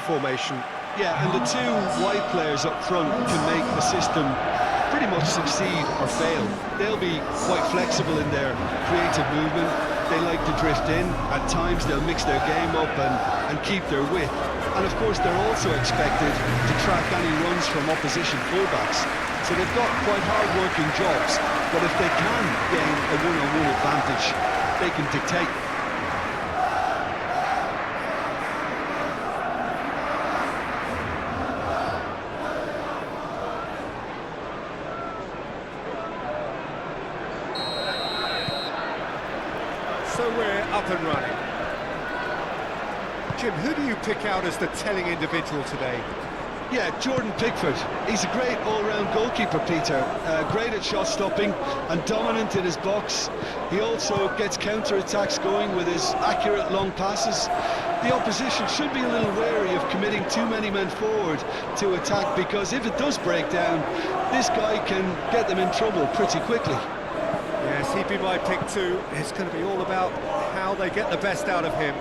formation. Yeah, and the two wide players up front can make the system pretty much succeed or fail. They'll be quite flexible in their creative movement. They like to drift in. At times they'll mix their game up and keep their width. And of course they're also expected to track any runs from opposition fullbacks. So they've got quite hard-working jobs, but if they can gain a one-on-one advantage, they can dictate. So we're up and running. Jim, who do you pick out as the telling individual today? Yeah, Jordan Pickford. He's a great all-round goalkeeper, Peter. Great at shot stopping and dominant in his box. He also gets counter-attacks going with his accurate long passes. The opposition should be a little wary of committing too many men forward to attack, because if it does break down, this guy can get them in trouble pretty quickly. Yes, he'd be my pick too. It's going to be all about how they get the best out of him.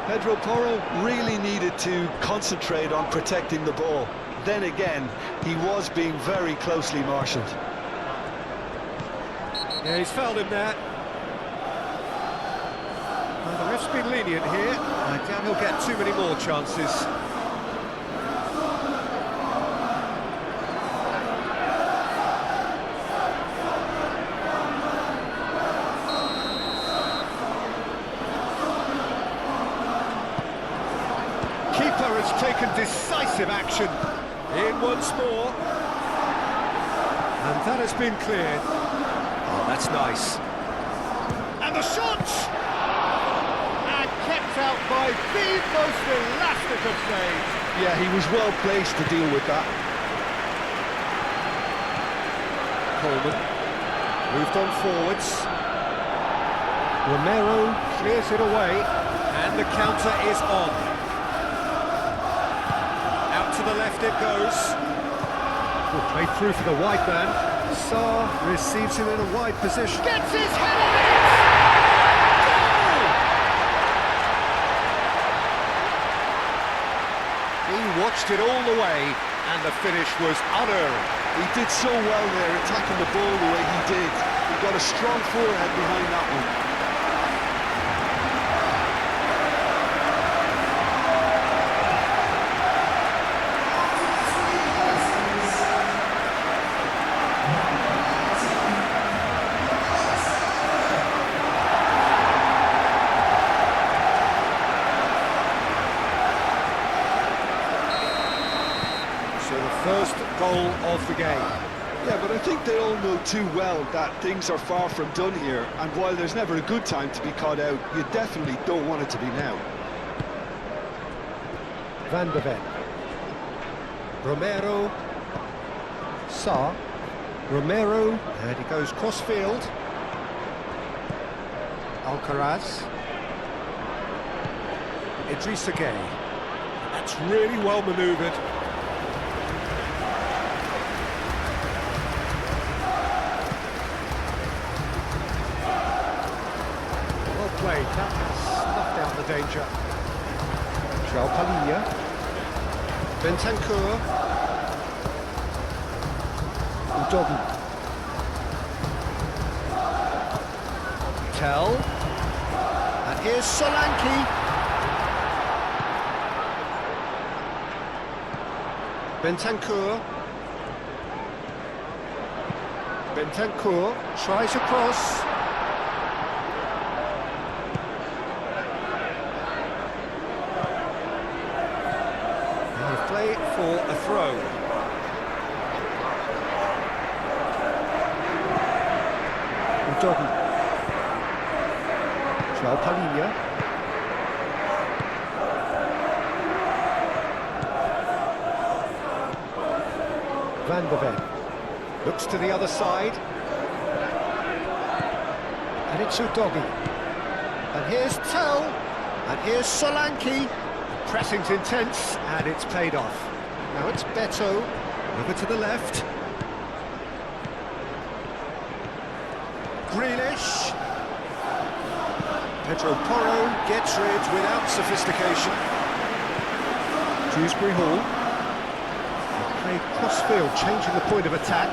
Pedro Porro really needed to concentrate on protecting the ball. Then again, he was being very closely marshalled. Yeah, he's fouled him there. Well, the ref's been lenient here. I doubt he'll get too many more chances. Keeper has taken decisive action. In once more. And that has been cleared. Oh, that's nice. And the shot! And kept out by the most elastic of saves. Yeah, he was well placed to deal with that. Coleman moved on forwards. Romero clears it away. And the counter is on. To the left it goes. Oh, played through for the wide man. Sarr receives him in a wide position. Gets his head on it! Goal! He watched it all the way, and the finish was unerring. He did so well there, attacking the ball the way he did. He got a strong forehead behind that one. First goal of the game. Yeah, but I think they all know too well that things are far from done here, and while there's never a good time to be caught out, you definitely don't want it to be now. Van de Ven. Romero. Sarr. Romero. And he goes cross-field. Alcaraz. Idrissa Gueye. That's really well manoeuvred. That snuffed out the danger. João Palhinha. Bentancur. Udogi. Tell. And here's Solanke. Bentancur. Bentancur tries across. Play for a throw. Udogi. João Palhinha. Van de Ven. Looks to the other side. And it's Udogi. And here's Tell. And here's Solanke. Pressing's intense, and it's paid off. Now it's Beto, over to the left. Grealish. Pedro Porro gets rid without sophistication. Dewsbury Hall. Play crossfield, changing the point of attack.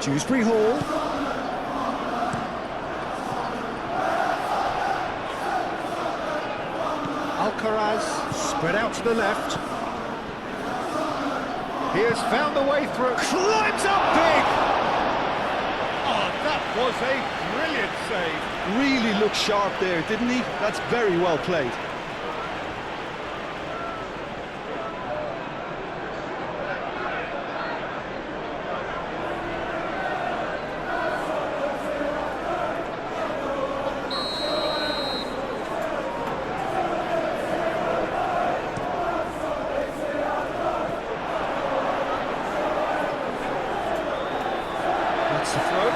Dewsbury Hall. Alcaraz spread out to the left. He has found the way through. Climbs up big! Oh, that was a brilliant save. Really looked sharp there, didn't he? That's very well played. That's the throw.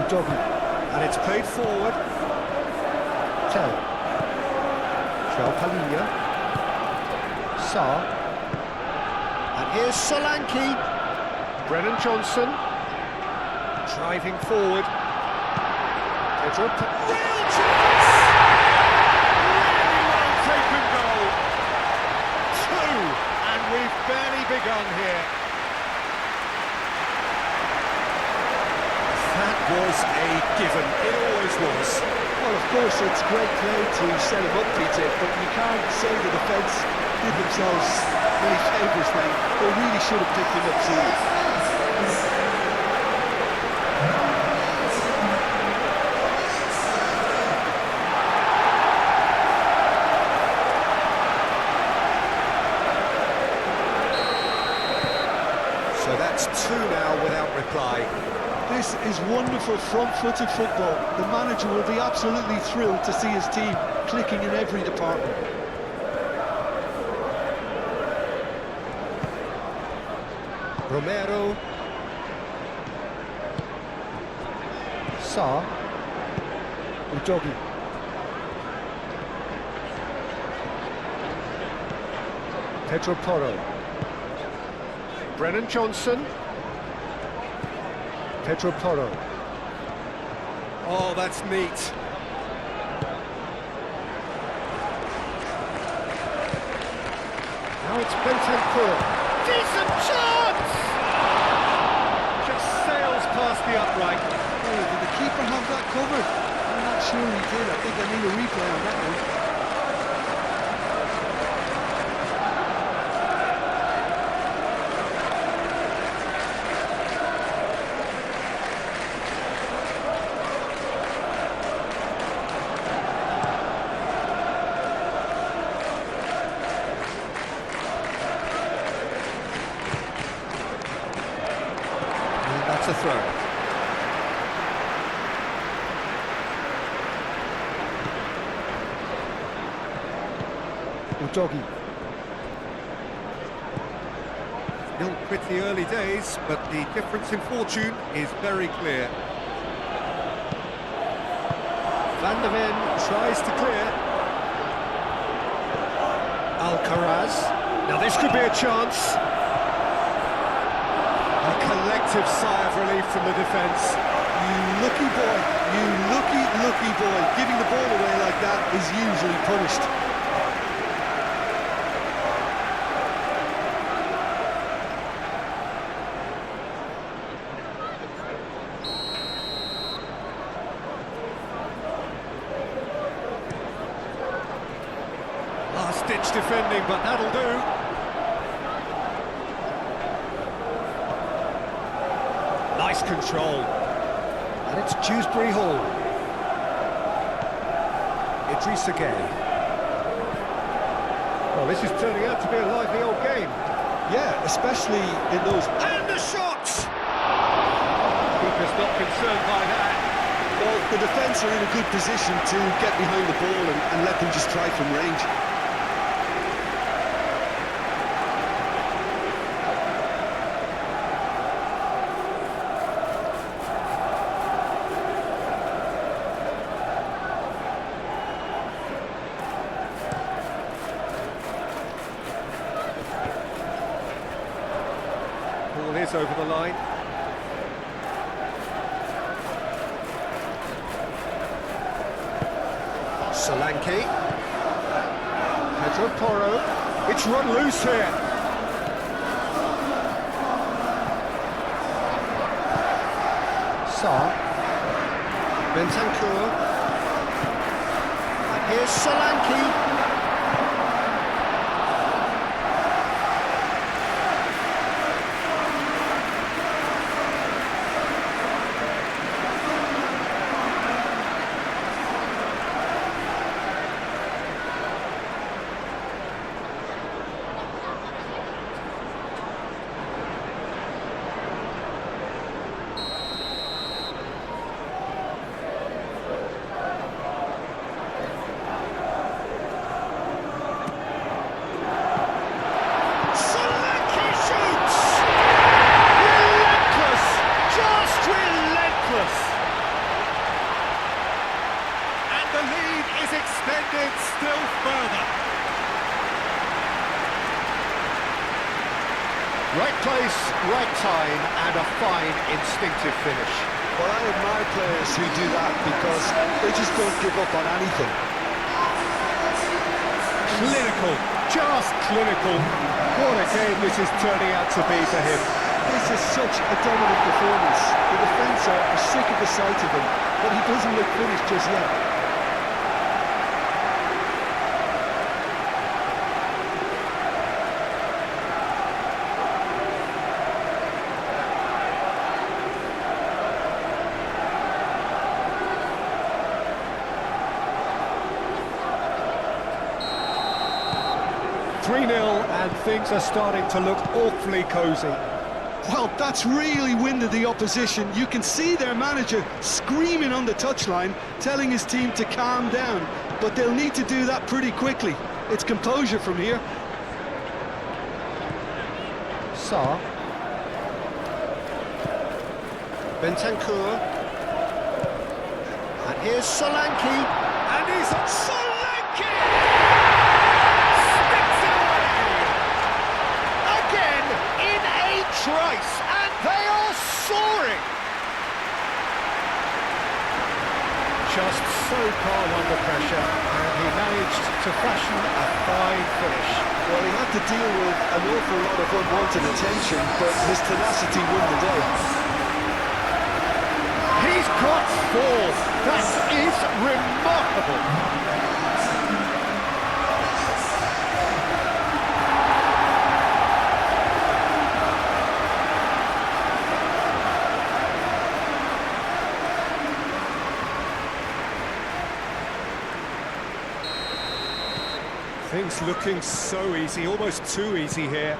Udogi. And it's played forward. Tell. Palhinha. Sarr. And here's Solanke. Brennan Johnson. Driving forward. Pedro. Real chance! Really well taken goal. Two, and we've barely begun here. That was a given. It always was. Well, of course, it's great play to set him up, Peter, but you can't say the defence did themselves many favours, mate. They really should have picked him up soon. So that's two now without reply. This is wonderful front-footed football. The manager will be absolutely thrilled to see his team clicking in every department. Romero. Sarr. Udogi. Pedro Porro. Brennan Johnson. Pedro Porro. Oh, that's neat. Now it's Bentancur. Decent chance! Just sails past the upright. Oh, did the keeper have that covered? I'm not sure he did. I think I need a replay on that one. That's a throw. Udogi. He'll quit the early days, but the difference in fortune is very clear. Van der Ven tries to clear. Alcaraz. Now this could be a chance. A collective sigh of relief from the defence. You lucky boy, you lucky boy. Giving the ball away like that is usually punished. Last-ditch defending, but that'll do. Nice control. And it's Dewsbury Hall. Idrissa Gueye. Well, this is turning out to be a lively old game. Yeah, especially in those... And a shot! Keeper's not concerned by that. Well, the defence are in a good position to get behind the ball and let them just try from range. his over the line. Solanke. Pedro Porro. It's run loose here. Sarr. Bentancur. And here's Solanke. Extended still further. Right place, right time, and a fine instinctive finish. Well, I admire players who do that because they just don't give up on anything. Clinical, just clinical. What a game this is turning out to be for him. This is such a dominant performance. The defence are sick of the sight of him, but he doesn't look finished just yet. 3-0 and things are starting to look awfully cosy. Well, that's really winded the opposition. You can see their manager screaming on the touchline, telling his team to calm down, but they'll need to do that pretty quickly. It's composure from here. Sarr. Bentancur. And here's Solanke. And he's Solanke! Sticks it away! Again in a trice, and they are soaring! Just so calm under pressure, and he managed to fashion a fine finish. Well, he had to deal with an awful lot of unwanted attention, but his tenacity won the day. He's got 4. That is remarkable. Things looking so easy, almost too easy here.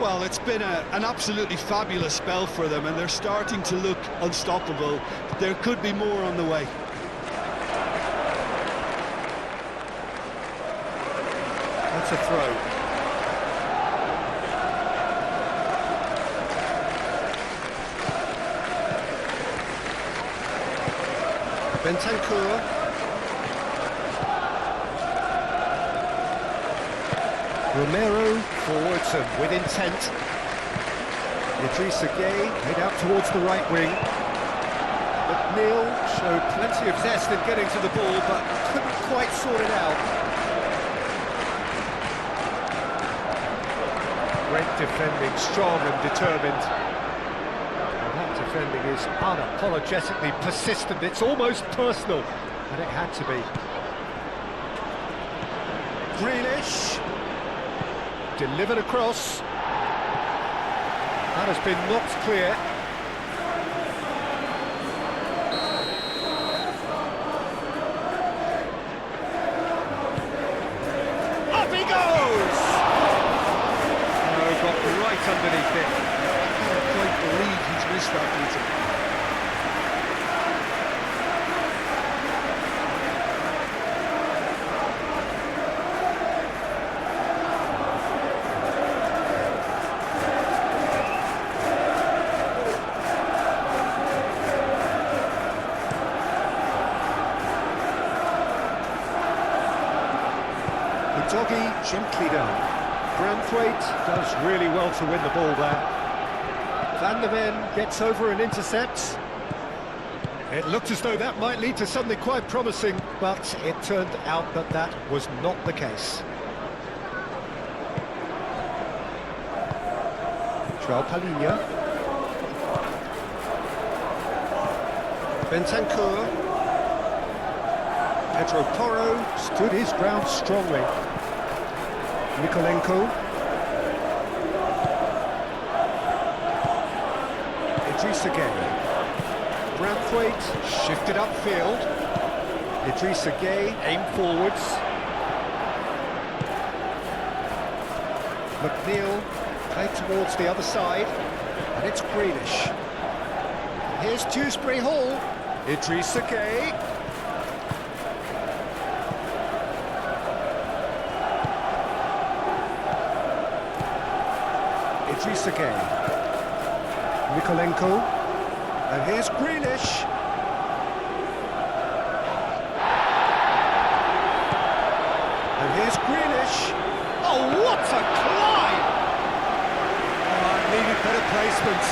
Well, it's been an absolutely fabulous spell for them, and they're starting to look unstoppable. There could be more on the way. That's a throw. Bentancur. Romero forwards and with intent. Idrissa Gueye head out towards the right wing. McNeil showed plenty of zest in getting to the ball, but couldn't quite sort it out. Great defending, strong and determined. And that defending is unapologetically persistent. It's almost personal, and it had to be. Grealish. Delivered across. That has been knocked clear. Up he goes! Oh, got right underneath it. I can't quite believe he's missed that beating. Doggy gently done. Branthwaite does really well to win the ball there. Van der Ven gets over and intercepts. It looked as though that might lead to something quite promising, but it turned out that that was not the case. João Palhinha. Bentancur. Pedro Porro stood his ground strongly. Mikolenko. Idrissa Gueye. Branthwaite shifted upfield. Idrissa Gueye aimed forwards. McNeil played towards the other side, and it's Grealish. Here's Dewsbury Hall. Idrissa Gueye. Idrissa Gueye. Mikolenko. And here's Grealish. And here's Grealish. Oh, what a climb! Oh, it needed better placement.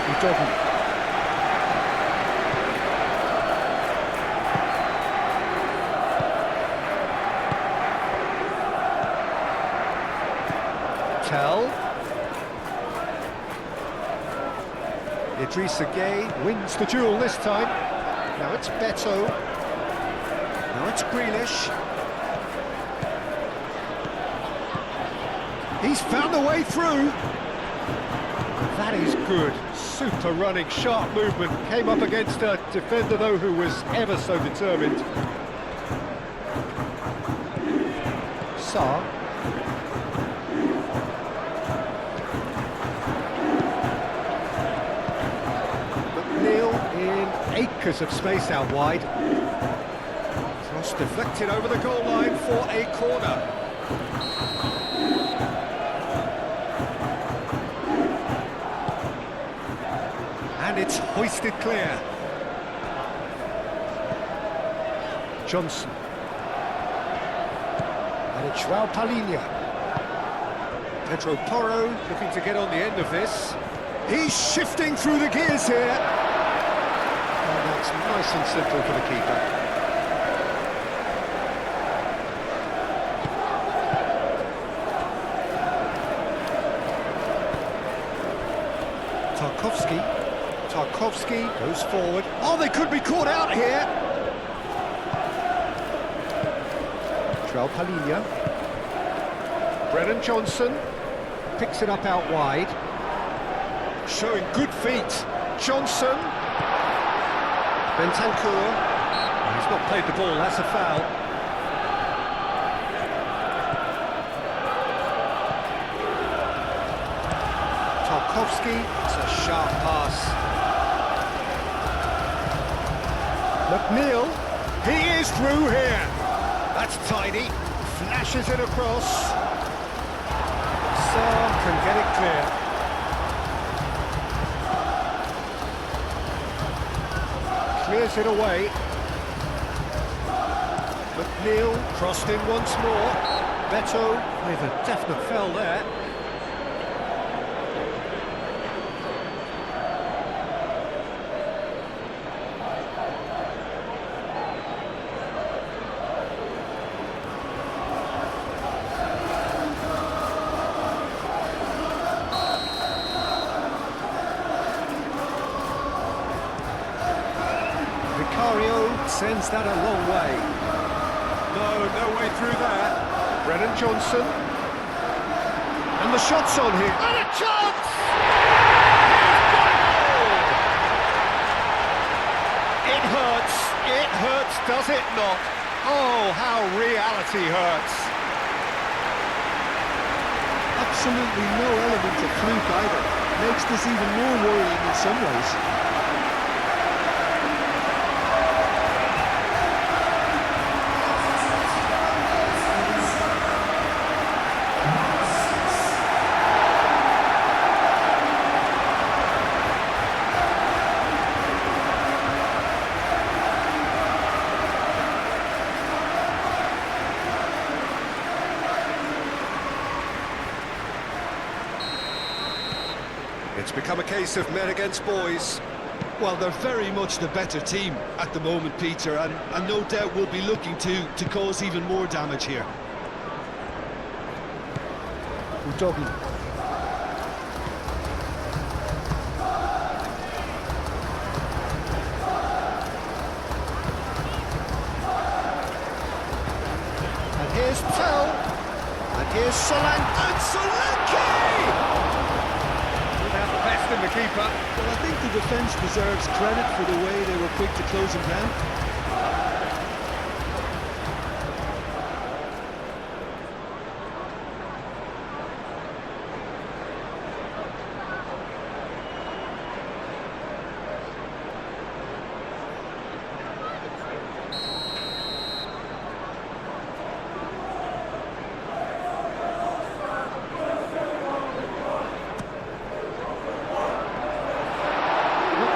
He doesn't. Tell. Idrissa Gueye wins the duel this time. Now it's Beto. Now it's Grealish. He's found a way through. That is good. Super running, sharp movement. Came up against a defender, though, who was ever so determined. Sarr. In acres of space out wide. Cross deflected over the goal line for a corner. And it's hoisted clear. Johnson. And it's João Palhinha. Pedro Porro looking to get on the end of this. He's shifting through the gears here. It's nice and simple for the keeper. Tarkowski goes forward. Oh, they could be caught out here. João Palhinha. Brennan Johnson picks it up out wide. Showing good feet. Johnson. Bentancur. He's not played the ball, that's a foul. Tarkowski, it's a sharp pass. McNeil, he is through here. That's tidy, flashes it across. Sarr can get it clear. Clears it away. McNeil crossed in once more. Beto with a definite foul there. Sends that a long way. No way through there. Brennan Johnson. And the shot's on here. And a chance! It hurts, does it not? Oh, how reality hurts. Absolutely no element of fluke either. Makes this even more worrying in some ways. It's become a case of men against boys. Well, they're very much the better team at the moment, Peter, and no doubt will be looking to cause even more damage here. Udogi. And here's Tell. And here's Solanke. And Solanke! Without the best in the keeper. Well, I think the defence deserves credit for the way they were quick to close him down.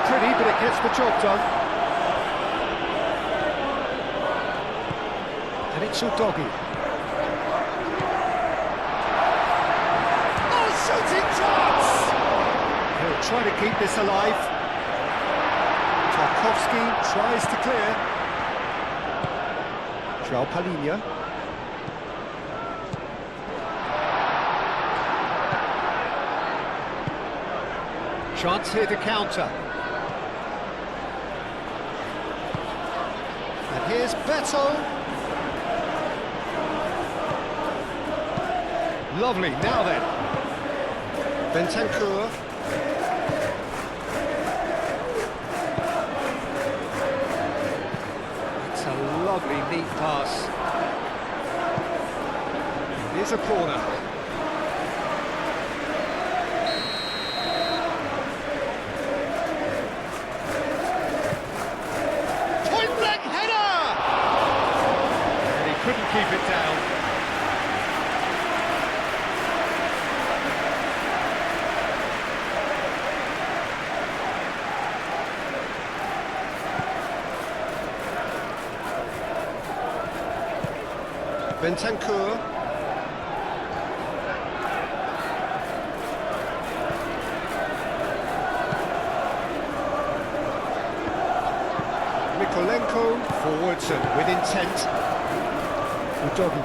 Pretty, but it gets the job done. And it's Udogi. Oh, shooting chance! He'll try to keep this alive. Tarkowski tries to clear. João Palhinha. Chance here to counter. And here's Beto. Lovely, now then. Bentancur. It's a lovely, neat pass. Here's a corner. Couldn't keep it down. Bentancur. Mikolenko forwards and with intent. Udogi.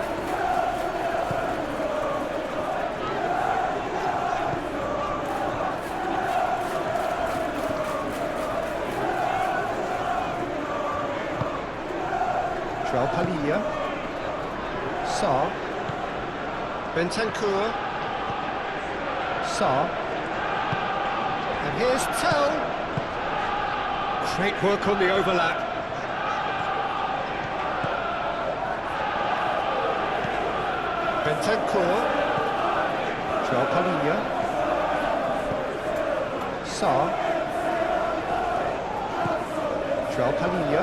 João Palhinha. Sarr. Bentancur. Sarr. And here's Tell. Great work on the overlap. Bentancur, João Palhinha, Sarr, João Palhinha,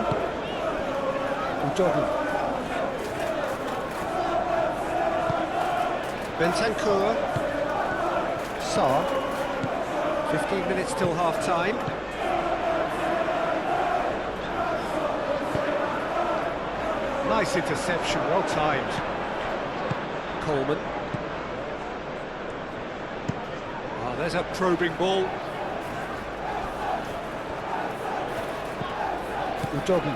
Udogi, Bentancur, Sarr, 15 minutes till half-time. Nice interception, well timed. Coleman. Oh, there's a probing ball. Udogi.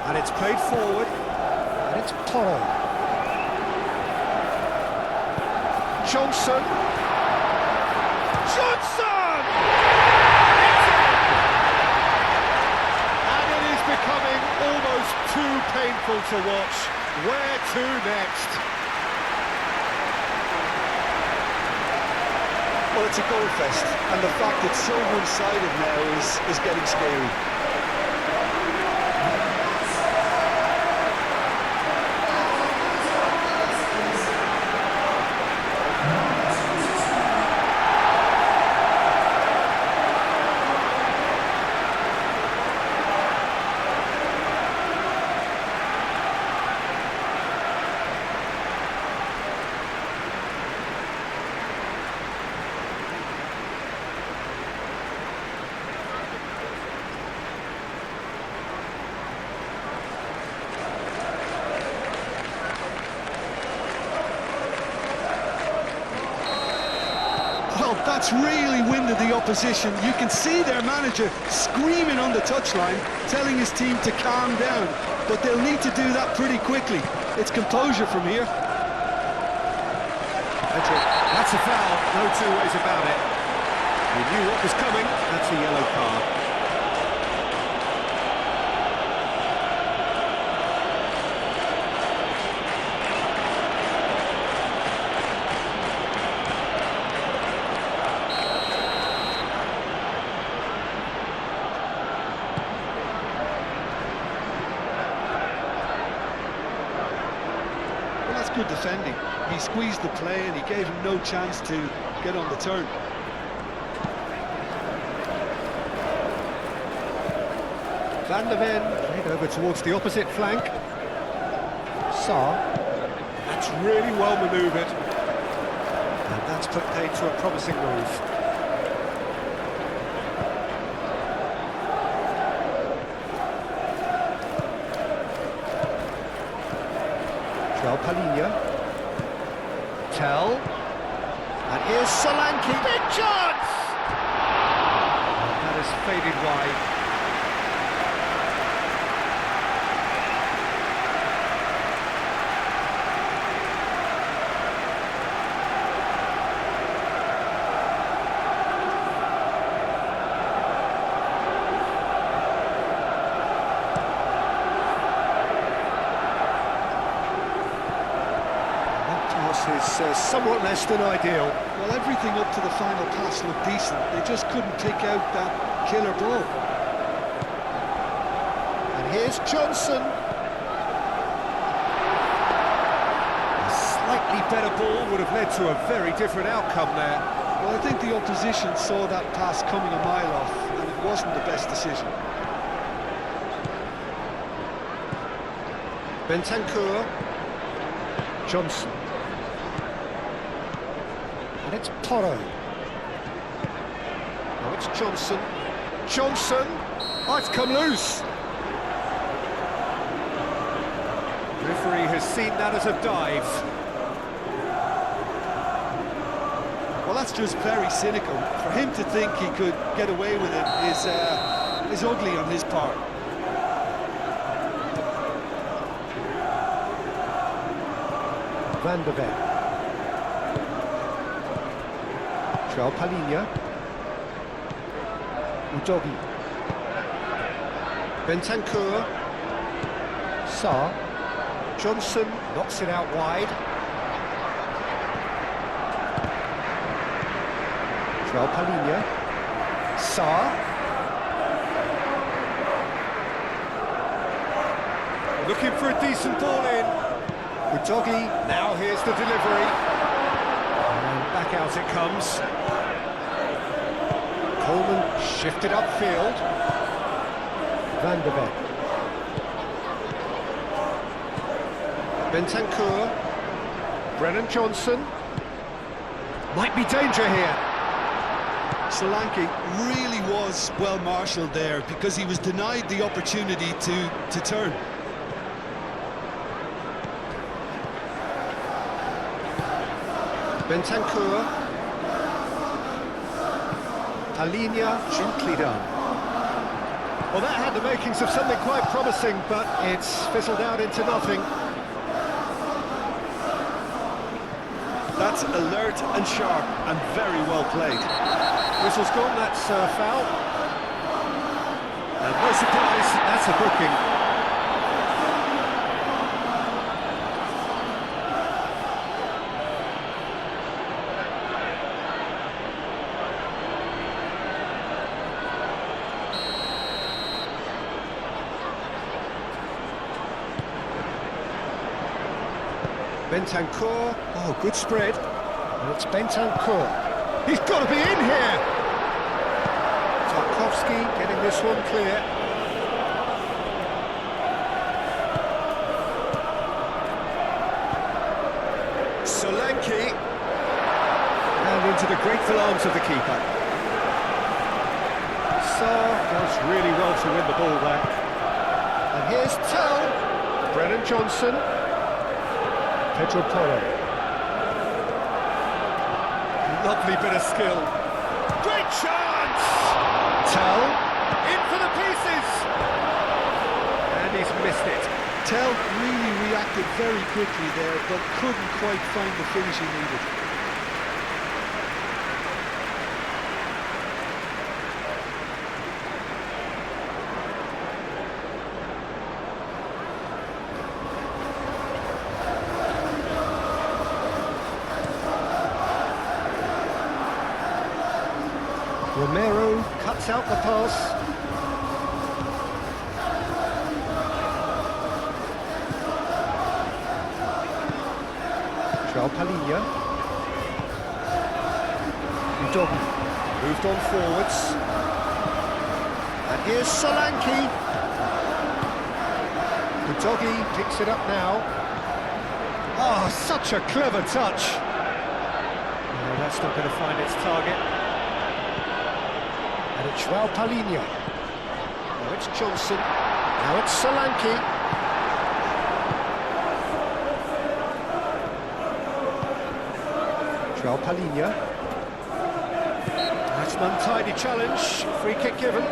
And it's played forward. And it's Toro. Johnson. Johnson! And it is becoming almost too painful to watch. Where to next? Well, it's a goal fest, and the fact it's so one-sided now is getting scary. That's really winded the opposition. You can see their manager screaming on the touchline, telling his team to calm down. But they'll need to do that pretty quickly. It's composure from here. That's a foul, no two ways about it. He knew what was coming, that's a yellow card. Well, that's good defending. He squeezed the play and he gave him no chance to get on the turn. Van der Ven played over towards the opposite flank. Saar. That's really well manoeuvred. And that's put paid to a promising move. Palinha. Tell. And here's Solanke. Big chance! And that has faded wide. Is somewhat less than ideal. Well, everything up to the final pass looked decent. They just couldn't pick out that killer ball. And here's Johnson. A slightly better ball would have led to a very different outcome there. Well, I think the opposition saw that pass coming a mile off, and it wasn't the best decision. Bentancur. Johnson. And it's Porro. Now it's Johnson. Johnson! Oh, it's come loose! Referee has seen that as a dive. Well, that's just very cynical. For him to think he could get away with it is ugly on his part. Van der Ven. Palinha. Udogi. Bentancur. Saar. Johnson knocks it out wide. Palinha. Saar. Looking for a decent ball in. Udogi. Now here's the delivery. And back out it comes. Coleman shifted upfield. Van der Ven. Bentancur. Brennan Johnson. Might be danger here. Solanke really was well marshalled there because he was denied the opportunity to turn. Bentancur. Palinha, gently done. Well, that had the makings of something quite promising, but it's fizzled out into nothing. That's alert and sharp and very well played. Whistle's gone, that's a foul. And no surprise, that's a booking. Bentancur, oh, good spread. And it's Bentancur. He's got to be in here! Tarkowski getting this one clear. Solanke. And into the grateful arms of the keeper. Saar does really well to win the ball back. And here's Tell. Brennan Johnson. Pedro Porro. Lovely bit of skill. Great chance! Tell, in for the pieces! And he's missed it. Tell really reacted very quickly there, but couldn't quite find the finish he needed. Romero cuts out the pass. Palinha. Udogi moved on forwards. And here's Solanke. Udogi picks it up now. Oh, such a clever touch. Oh, that's not going to find its target. And it's Palinha. Now it's Johnson. Now it's Solanke. Palinha. That's an untidy challenge. Free kick given.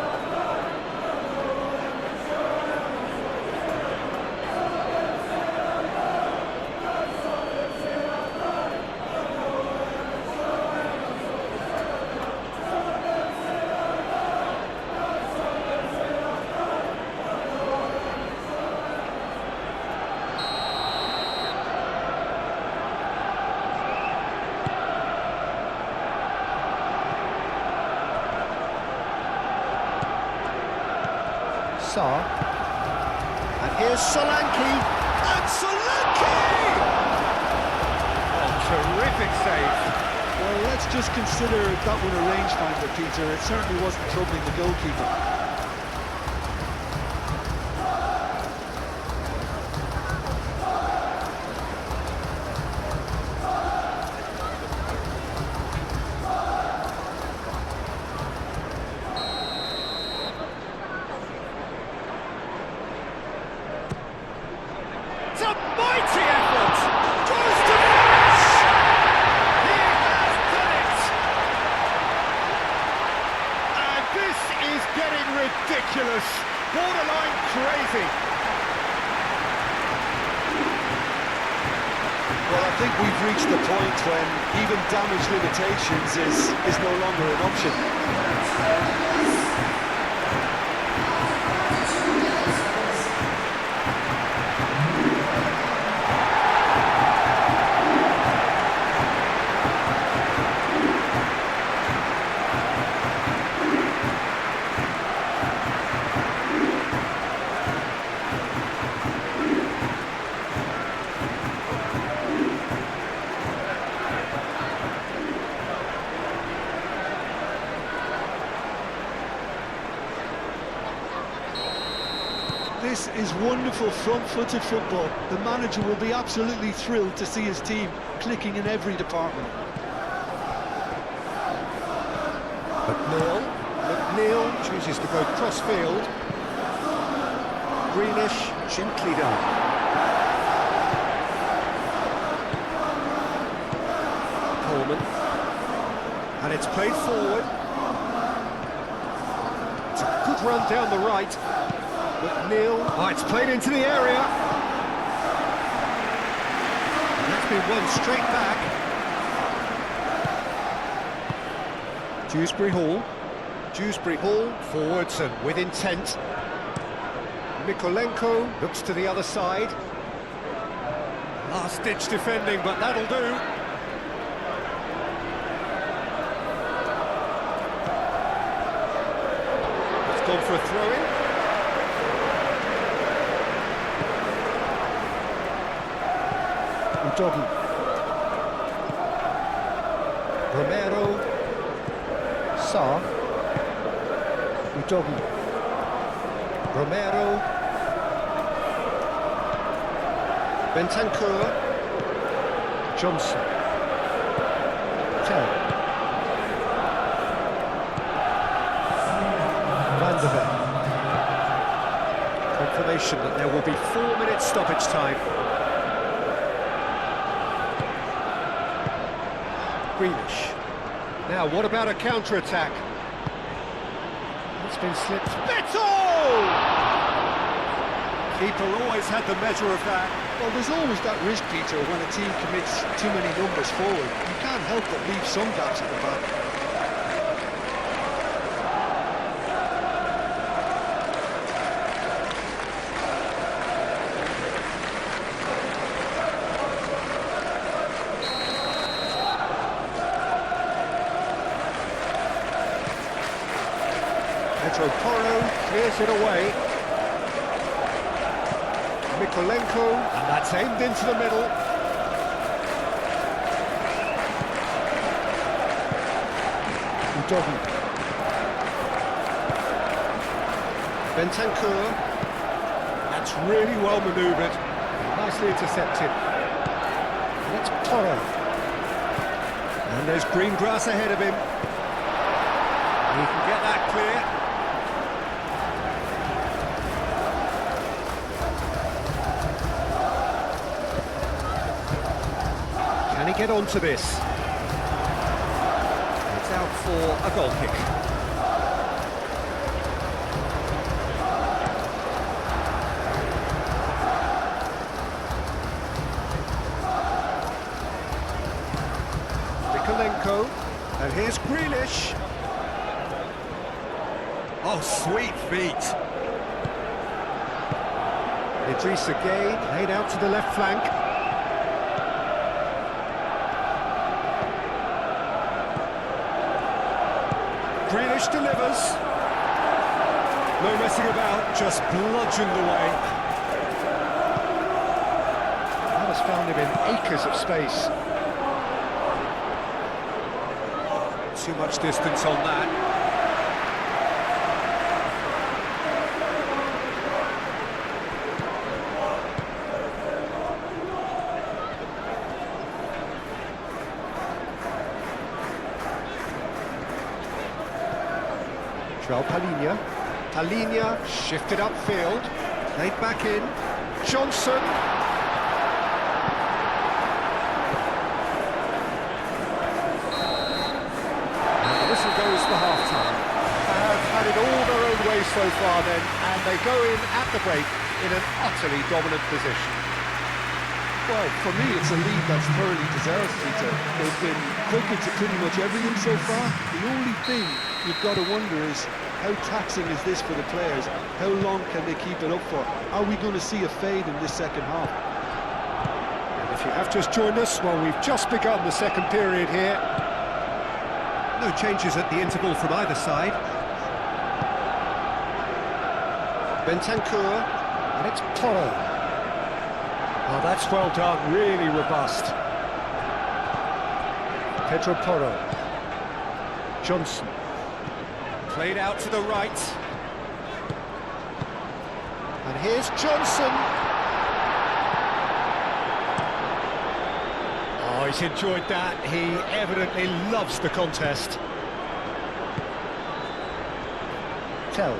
And here's Solanke, and Solanke! Oh, terrific save. Well, let's just consider that one a rangefinder, Peter. It certainly wasn't troubling the goalkeeper. It's a mighty effort! Goes to finish! He has done it! And this is getting ridiculous, borderline crazy. Well, I think we've reached the point when even damage limitations is no longer an option. This is wonderful front-footed football. The manager will be absolutely thrilled to see his team clicking in every department. McNeil chooses to go cross-field. Greenish, gently done. Coleman. And it's played forward. It's a good run down the right. McNeil, oh, it's played into the area. And that's been won straight back. Dewsbury Hall, forwards and with intent. Mikolenko looks to the other side. Last-ditch defending, but that'll do. It's gone for a throw-in. Udogi. Romero. Sarr. Udogi. Romero. Bentancur. Johnson. Tell. Van der Ven. Confirmation that there will be 4 minutes stoppage time. Greenish. Now, what about a counter-attack? It's been slipped. Beto! Keeper always had the measure of that. Well, there's always that risk, Peter, when a team commits too many numbers forward. You can't help but leave some gaps at the back. Porro clears it away. Mikolenko, and that's aimed into the middle. Udogi. Bentancur. That's really well manoeuvred. Nicely intercepted. That's Porro. And there's green grass ahead of him. He can get that clear. Can he get onto this? It's out for a goal kick. Mikolenko, and here's Grealish. Oh, sweet feet. Idrissa Gueye laid out to the left flank. Grealish delivers. No messing about, just bludgeoned away. That has found him in acres of space. Too much distance on that. Palinha shifted upfield, played back in. Johnson. And the whistle goes for half-time. They have had it all their own way so far then, and they go in at the break in an utterly dominant position. Well, for me, it's a lead that's thoroughly deserved, Peter. They've been quick into pretty much everything so far. The only thing you've got to wonder is, how taxing is this for the players? How long can they keep it up for? Are we going to see a fade in this second half? And if you have just joined us, well, we've just begun the second period here. No changes at the interval from either side. Bentancur, and it's Porro. Oh, that's well done, really robust. Pedro Porro. Johnson. Played out to the right. And here's Johnson. Oh, he's enjoyed that. He evidently loves the contest. Tell.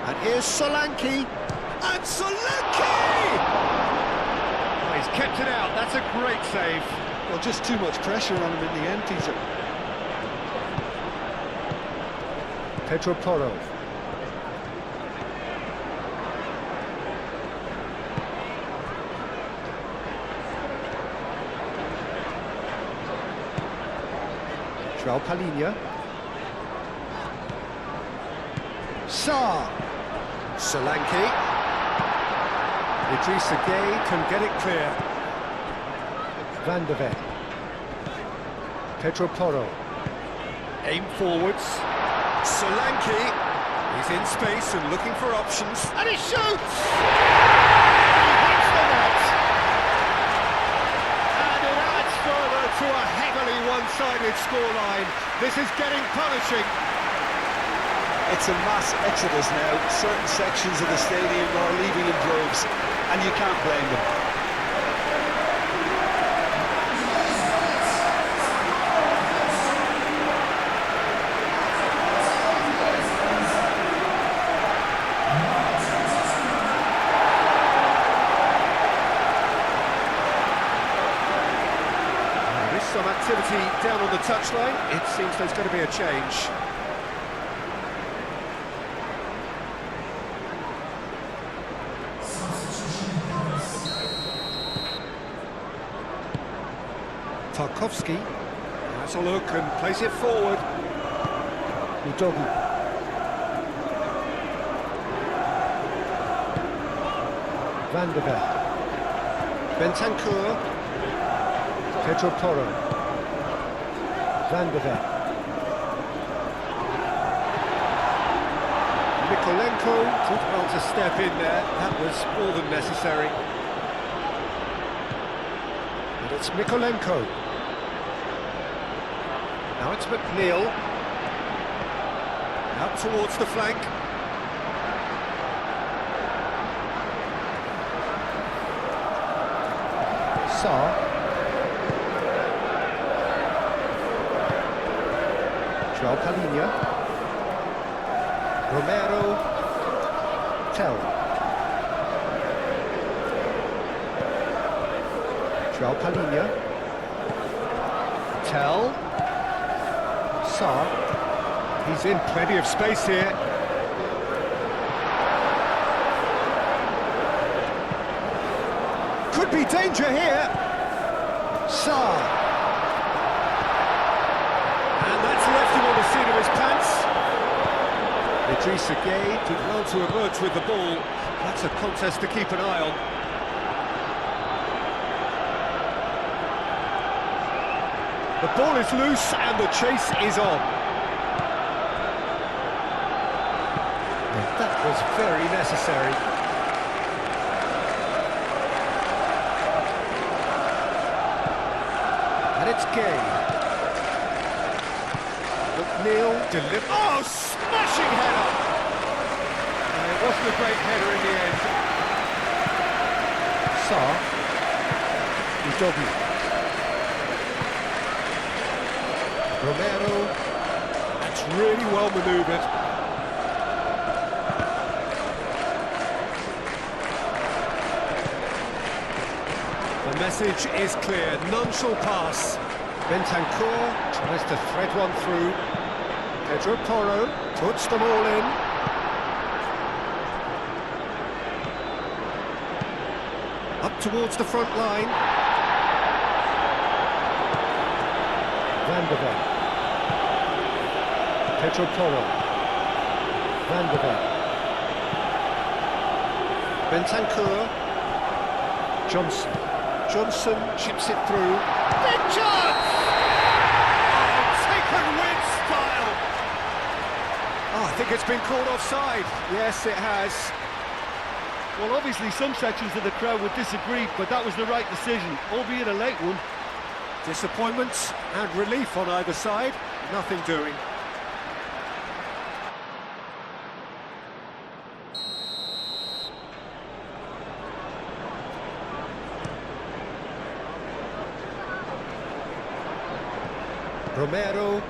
And here's Solanke. And Solanke! Oh, he's kept it out. That's a great save. Well, just too much pressure on him in the end, Peter. Pedro Porro. Palinha. Sarr. Solanke. Idrissa Gueye can get it clear. Van de Ven. Pedro Porro. Aim forwards. Solanke. He's in space and looking for options. And he shoots! He hits the net! And it adds further to a heavily one-sided scoreline. This is getting punishing. It's a mass exodus now. Certain sections of the stadium are leaving in droves, and you can't blame them. Some activity down on the touchline. It seems there's going to be a change. Tarkowski has a look and plays it forward. Udogu. Van der Beek. Bentancur. Pedro Porro. Van der Beek. Mikolenko did well to step in there. That was more than necessary. And it's Mikolenko. Now it's McNeil. Out towards the flank. Sarr. João Palhinha. Romero. Tell. João Palhinha. Tell. Sarr. He's in plenty of space here. Could be danger here. Sarr. And that's left him on the seat of his pants. Idrissa Gueye did well to emerge with the ball. That's a contest to keep an eye on. The ball is loose and the chase is on. That was very necessary. And it's Gueye. McNeil delivers. Oh, smashing header! And it wasn't a great header in the end. Sarr. Udogu. Romero. That's really well manoeuvred. The message is clear, none shall pass. Bentancur tries to thread one through. Pedro Porro puts them all in. Up towards the front line. Van der Beek. Pedro Porro. Van der Beek. Bentancur. Johnson. Johnson chips it through. Big chance! Oh, taken with style! Oh, I think it's been called offside. Yes, it has. Well, obviously some sections of the crowd would disagree, but that was the right decision, albeit a late one. Disappointment and relief on either side. Nothing doing. Romero.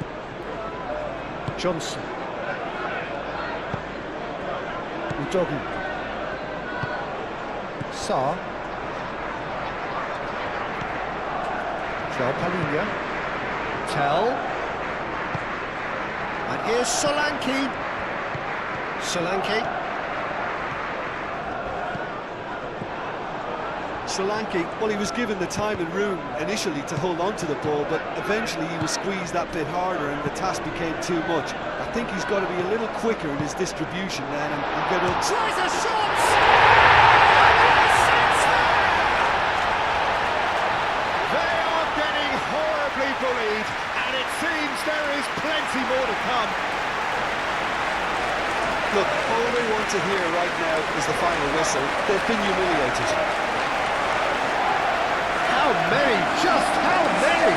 Johnson. Udogu. Sarr. João Palhinha. Tell. And here's Solanke. Solanke. Solanke, well, he was given the time and room initially to hold on to the ball, but eventually he was squeezed that bit harder and the task became too much. I think he's got to be a little quicker in his distribution then and get up. Tries a shot! They are getting horribly bullied, and it seems there is plenty more to come. Look, all they want to hear right now is the final whistle. They've been humiliated. How many? Just how many?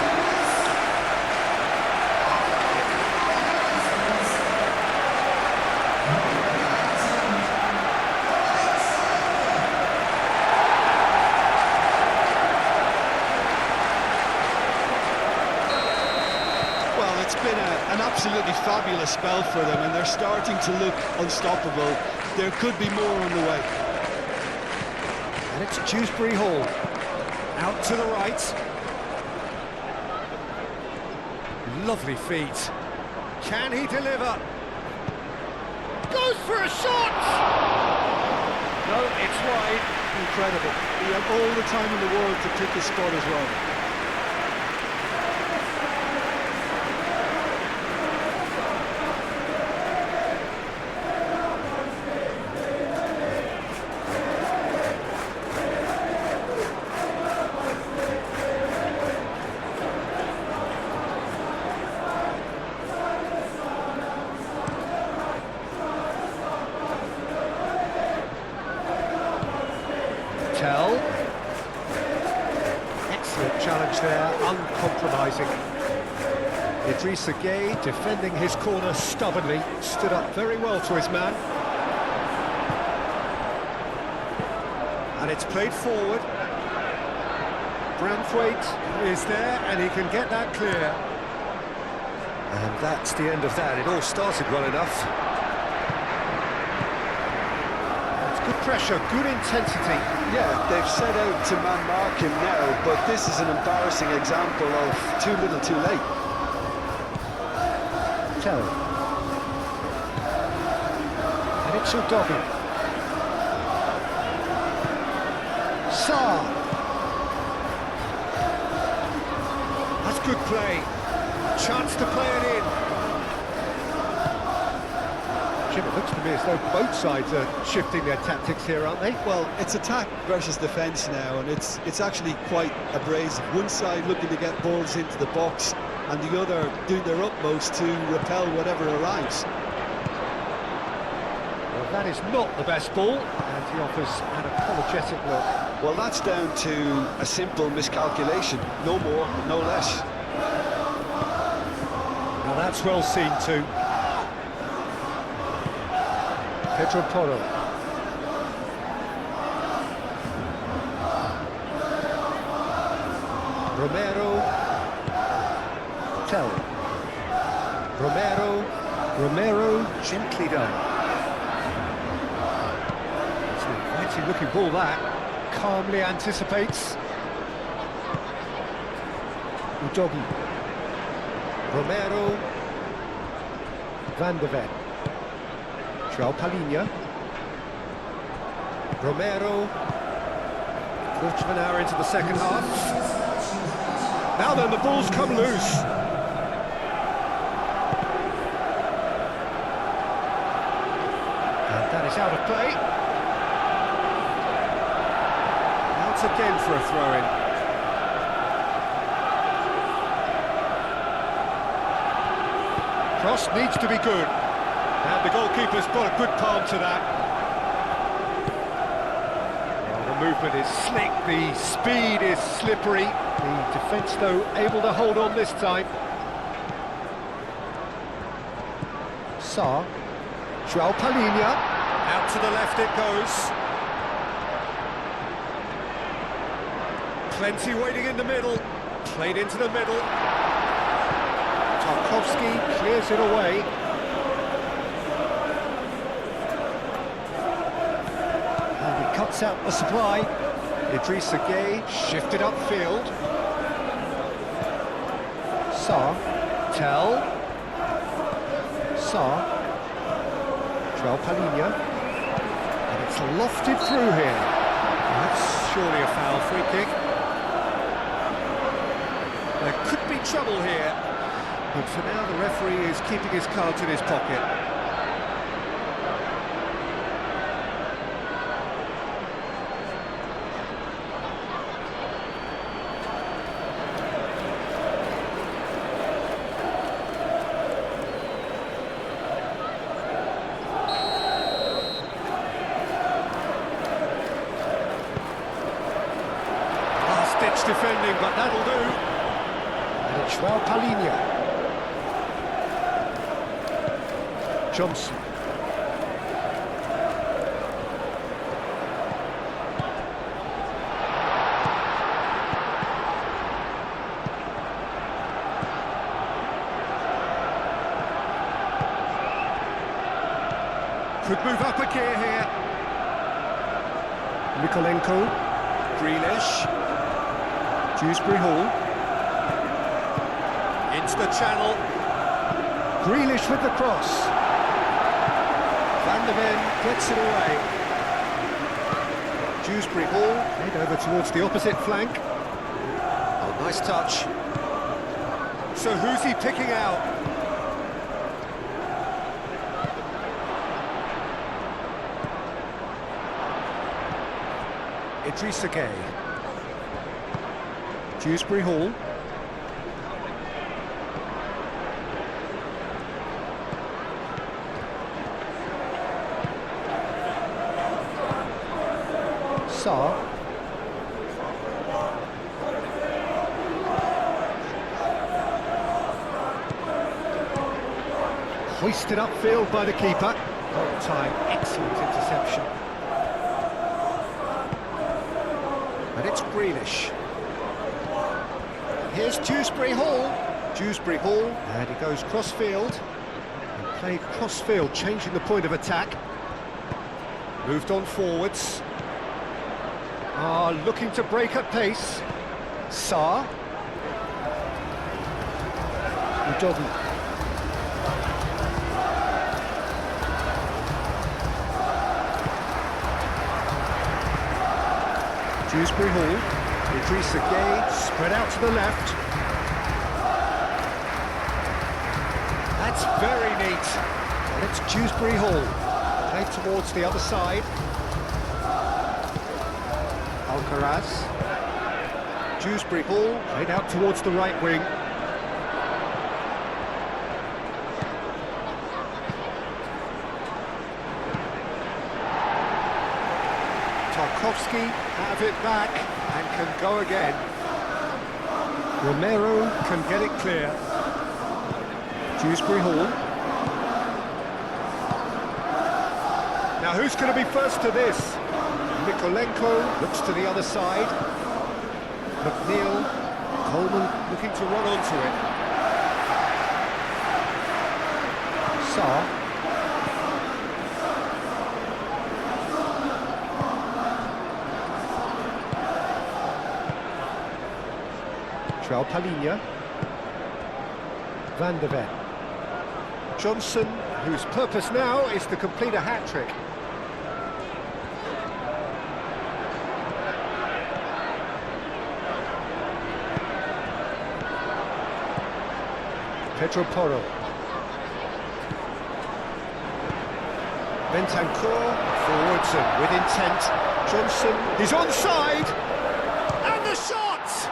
Well, it's been an absolutely fabulous spell for them, and they're starting to look unstoppable. There could be more on the way. And it's Dewsbury Hall. Out to the right. lovely feet. Can he deliver? Goes for a shot! No, it's wide. Incredible. He had all the time in the world to pick his spot as well. Excellent challenge there, uncompromising. Idrissa Gueye defending his corner stubbornly, stood up very well to his man. And it's played forward. Branthwaite is there and he can get that clear. And that's the end of that. It all started well enough. Good pressure, good intensity. Yeah, they've set out to man-mark him now, but this is an embarrassing example of too little too late. Tell. And it's Udogi. Sarr. That's good play. Chance to play it in. Jim, it looks to me as though both sides are shifting their tactics here, aren't they? Well, it's attack versus defence now, and it's actually quite abrasive. One side looking to get balls into the box, and the other doing their utmost to repel whatever arrives. Well, that is not the best ball, and he offers an apologetic look. Well, that's down to a simple miscalculation. No more, no less. Now that's well seen too. Pedro Porro. Romero. Tell. Romero gently done. It's an inviting looking ball that. Calmly anticipates. Udogi. Romero. Van de Ven. João Palhinha. Romero. Quarter of an hour into the second half. Now then, the ball's come loose. And that is out of play. Out again for a throw-in. Cross needs to be good. And the goalkeeper's got a good palm to that. Well, the movement is slick, the speed is slippery. The defence, though, able to hold on this time. Sarr. João Palhinha. Out to the left it goes. Plenty waiting in the middle. Played into the middle. Tarkowski clears it away. Cuts out the supply. Idrissa Gueye shifted upfield. Sarr. Tell. Sarr. João Palhinha. And it's lofted through here. That's surely a foul free kick. There could be trouble here. But for now the referee is keeping his cards in his pocket. Ditch defending, but that'll do. And it's João Palhinha. Johnson. Could move up a gear here. Mikolenko. Grealish. Dewsbury Hall. finds the channel. Grealish with the cross. Van der Ven gets it away. Dewsbury Hall head over towards the opposite flank. Oh, nice touch. So who's he picking out? Idrissa Gueye. Dewsbury Hall. Sarr. Hoisted upfield by the keeper. Whole time, excellent interception. And it's Grealish. Here's Dewsbury Hall. Dewsbury Hall, and he goes cross-field. And played cross-field, changing the point of attack. Moved on forwards. Looking to break at pace. Sarr. Udogie. Dewsbury Hall. Idrissa Gueye spread out to the left. That's very neat. And it's Dewsbury Hall. Played towards the other side. Alcaraz. Dewsbury Hall played out towards the right wing. Tarkowski have it back and can go again. Romero can get it clear. Dewsbury Hall. Now who's going to be first to this? Mikolenko looks to the other side. McNeil. Coleman looking to run onto it. Sarr. Palhinha. Van der Ven. Johnson, whose purpose now is to complete a hat-trick. Pedro Porro. Bentancur, forwards and with intent. Johnson, he's onside! And the shot!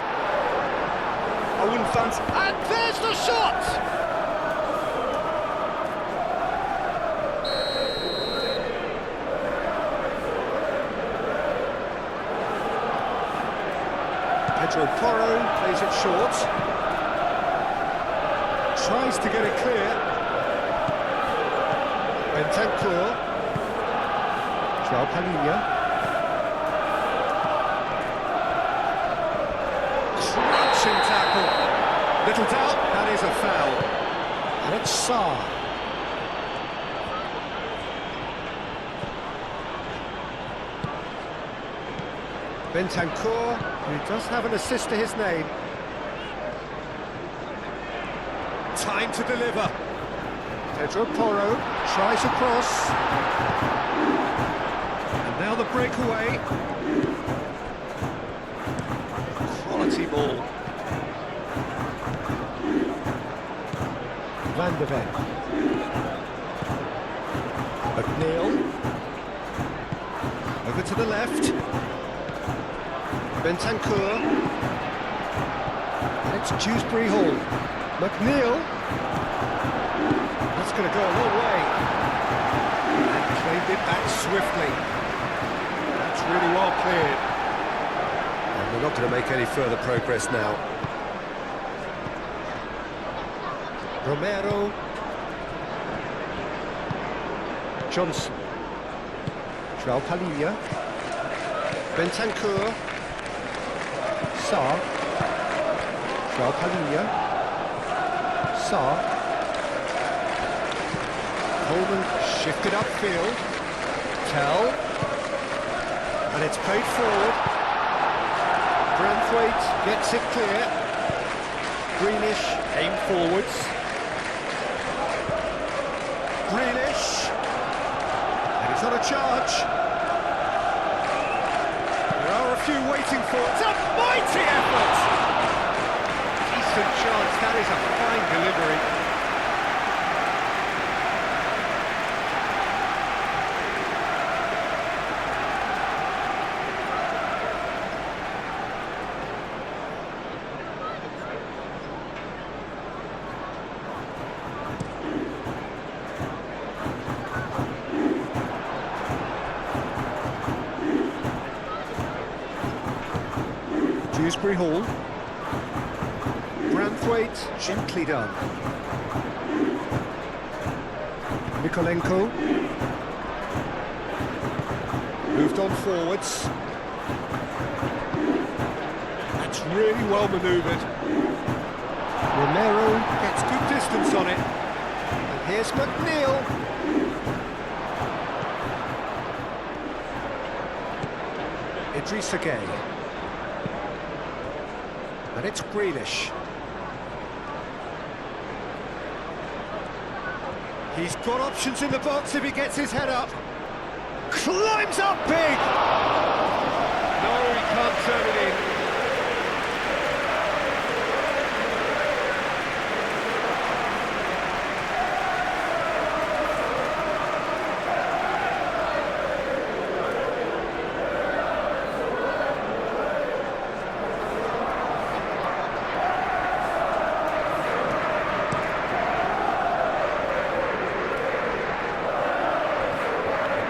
I wouldn't fancy... And there's the shot! Pedro Porro plays it short. Tries to get it clear. Bentancur. Palhinha. Crunching tackle. Little doubt, that is a foul. And it's Sarr. Bentancur, who does have an assist to his name. Time to deliver. Pedro Porro tries across. And now the breakaway. Quality ball. Van der Ven. McNeil. Over to the left. Bentancur. And it's Dewsbury Hall. McNeil. That's going to go a long way. And claimed it back swiftly. That's really well cleared. And we're not going to make any further progress now. Romero. Johnson. Palhinha. Bentancur. Sarr. Palhinha. Sarr. Coleman shifted upfield. Tell. And it's played forward. Branthwaite gets it clear. Grealish, aim forwards. Grealish, and he's on a charge. There are a few waiting for it. It's a mighty effort! Decent chance, that is a fine delivery. Dewsbury Hall. Branthwaite, gently done. Mikolenko. Moved on forwards. That's really well manoeuvred. Romero gets good distance on it. And here's McNeil. Idrissa Gueye. And it's Grealish. He's got options in the box if he gets his head up. Climbs up big! No, he can't turn it in.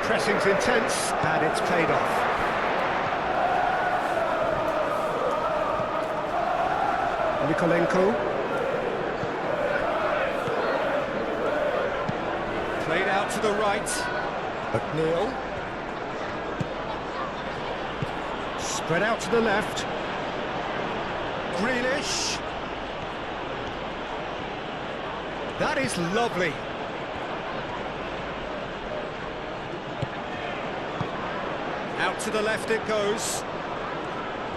Pressing's intense, and it's paid off. Mikolenko. Played out to the right. McNeil. Spread out to the left. Grealish. That is lovely. Out to the left it goes.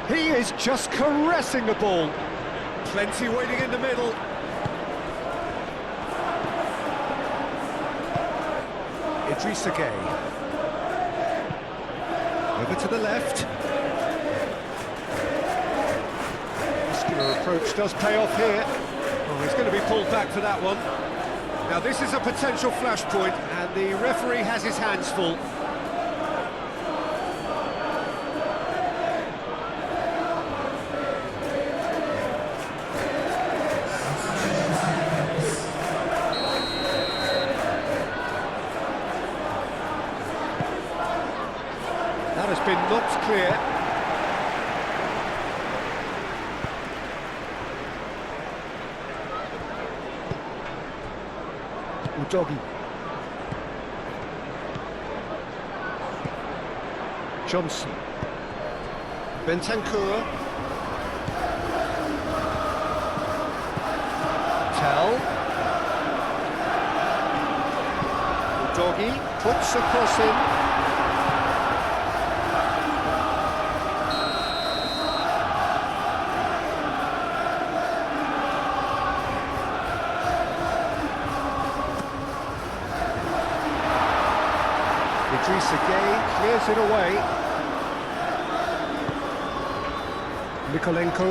He is just caressing the ball. Plenty waiting in the middle. Idrissa Gueye. Over to the left. Muscular approach does pay off here. Oh, he's going to be pulled back for that one. Now this is a potential flashpoint, and the referee has his hands full. That has been knocked clear. Udogi. Johnson. Bentancur. Tell. Udogi puts a cross in. Idrissa Gueye clears it away. Mikolenko.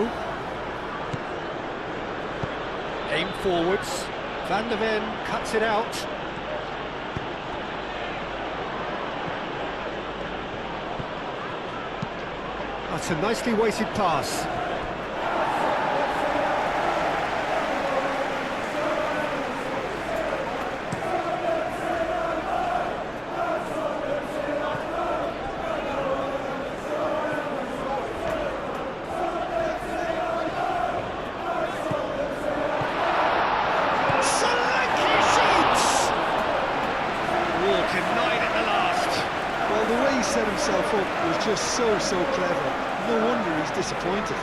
Aim forwards. Van der Ven cuts it out. That's a nicely weighted pass. Set himself up was just so clever. No wonder he's disappointed.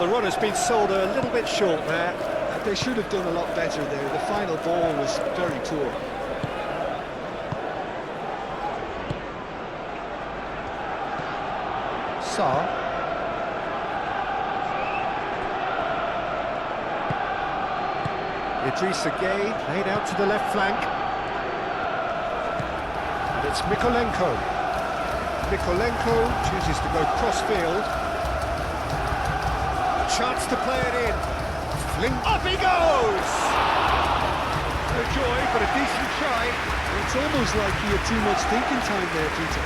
the run has been sold a little bit short there. They should have done a lot better there. The final ball was very poor. Sarr. Idrissa Gueye played out to the left flank. And it's Mykolenko. Mykolenko chooses to go cross-field. A chance to play it in. Fling, up he goes! No joy, but a decent try. It's almost like he had too much thinking time there, Peter.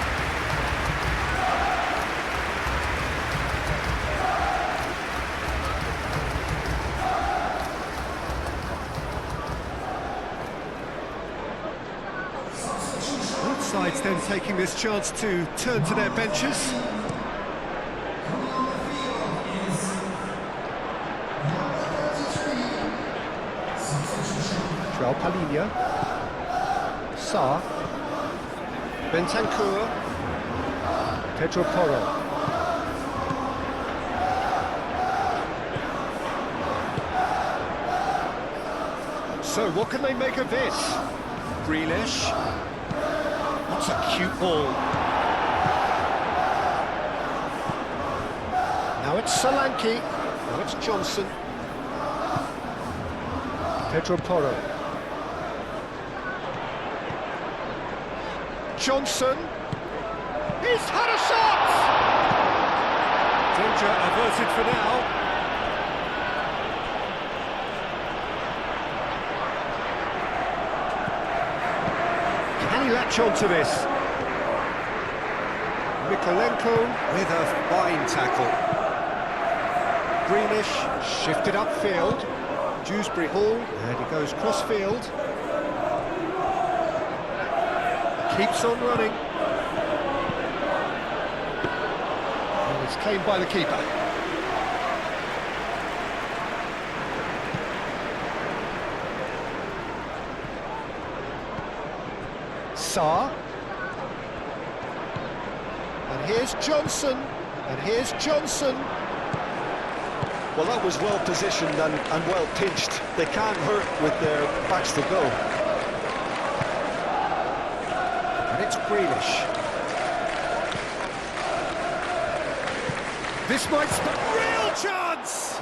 Both sides then taking this chance to turn to their benches. Palinha, Sarr, Bentancur, Pedro Porro. So what can they make of this? Grealish. That's a cute ball. Now it's Solanke. Now it's Johnson. Pedro Porro. Johnson, he's had a shot! Danger averted for now. Can he latch on to this? Mykolenko with a fine tackle. Grealish shifted upfield. Dewsbury Hall, and he goes cross-field. Keeps on running. And it's claimed by the keeper. Sarr. And here's Johnson. And here's Johnson. Well, that was well positioned and well pitched. They can't hurt with their backs to go. And it's Grealish. This might real chance!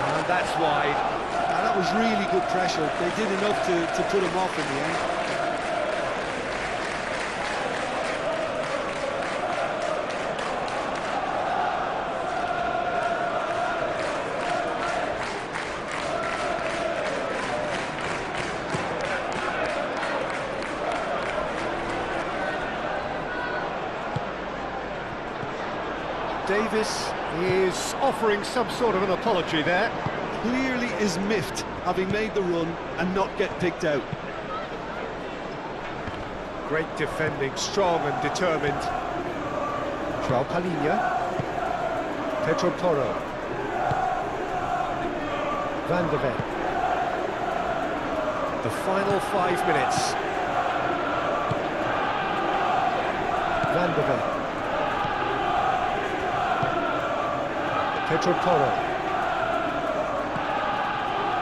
And that's wide. And that was really good pressure. They did enough to put him off in the end. Davis is offering some sort of an apology there. Clearly is miffed, having made the run and not get picked out. Great defending, strong and determined. João Palinha. Pedro Porro. Van der Ven. The final 5 minutes. Van der Ven. Pedro Porro.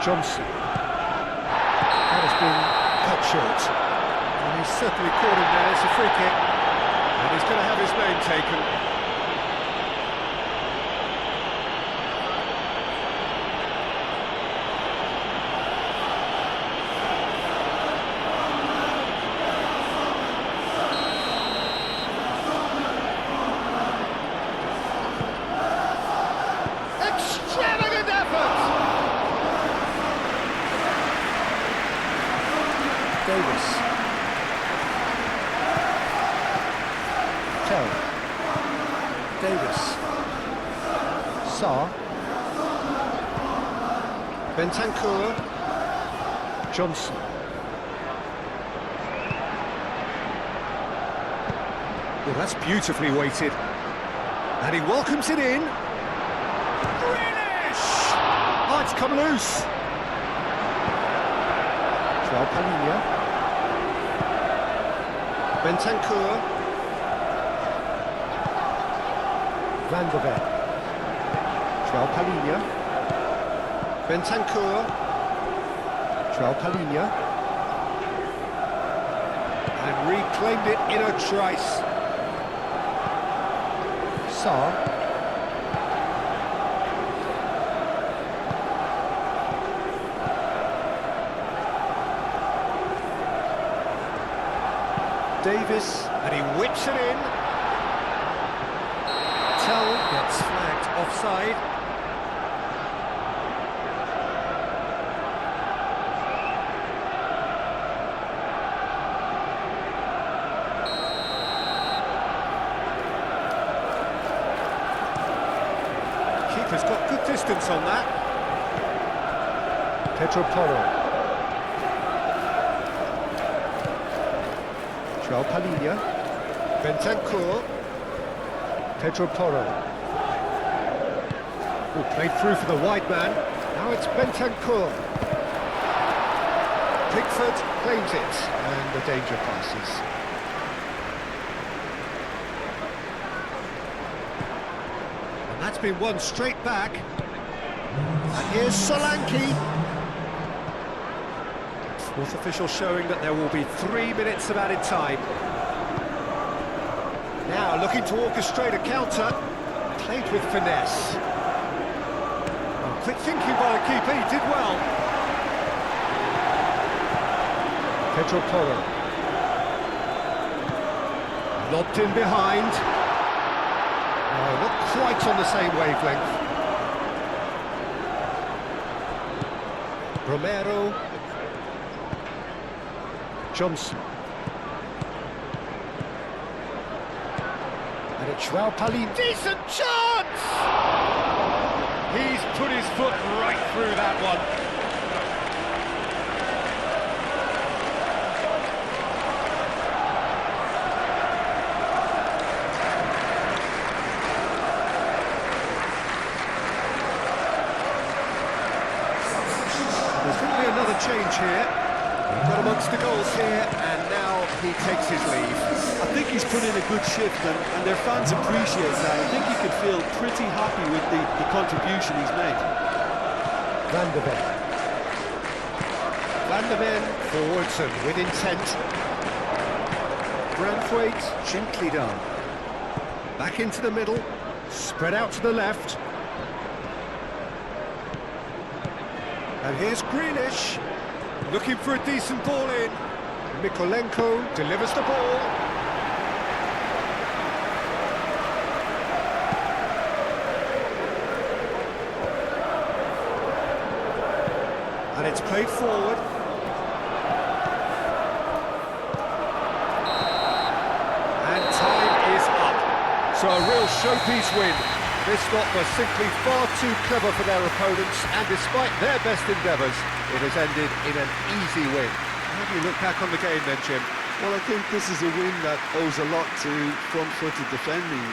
Johnson. That has been cut short. And he's certainly caught him there. It's a free kick. And he's going to have his name taken. Extravagant effort! Davis. Tell. Davis. Sarr. Bentancur. Johnson. Well, that's beautifully weighted. And he welcomes it in. Oh, it's come loose. João Palinha. Bentancur. Van der Ven. João Palhinha. Bentancur. João Palhinha. And reclaimed it in a trice. Sarr. Davis, and he whips it in. Tell gets flagged offside. Keeper's got good distance on that. Pedro Porro. João Palhinha. Bentancur. Pedro Porro. Oh, played through for the wide man. Now it's Bentancur. Pickford claims it, and the danger passes. And that's been won straight back. And here's Solanke. Fourth official showing that there will be 3 minutes of added time. Now looking to orchestrate a counter, played with finesse. Oh, quick thinking by the keeper, he did well. Pedro Porro. Lobbed in behind. Oh, not quite on the same wavelength. Romero. Johnson. And it's João Palhinha. Decent chance! He's put his foot right through that one. There's going to be another change here. Got amongst the goals here, and now he takes his leave. I think he's put in a good shift, and their fans appreciate that. I think he can feel pretty happy with the contribution he's made. Van der Ven. Van der Ven forwards and with intent. Branthwaite, gently done. Back into the middle, spread out to the left. And here's Grealish. Looking for a decent ball in. Mikolenko delivers the ball. And it's played forward. And time is up. So a real showpiece win. This lot was simply far too clever for their opponents, and despite their best endeavours, it has ended in an easy win. How do you look back on the game then, Jim? Well, I think this is a win that owes a lot to front-footed defending.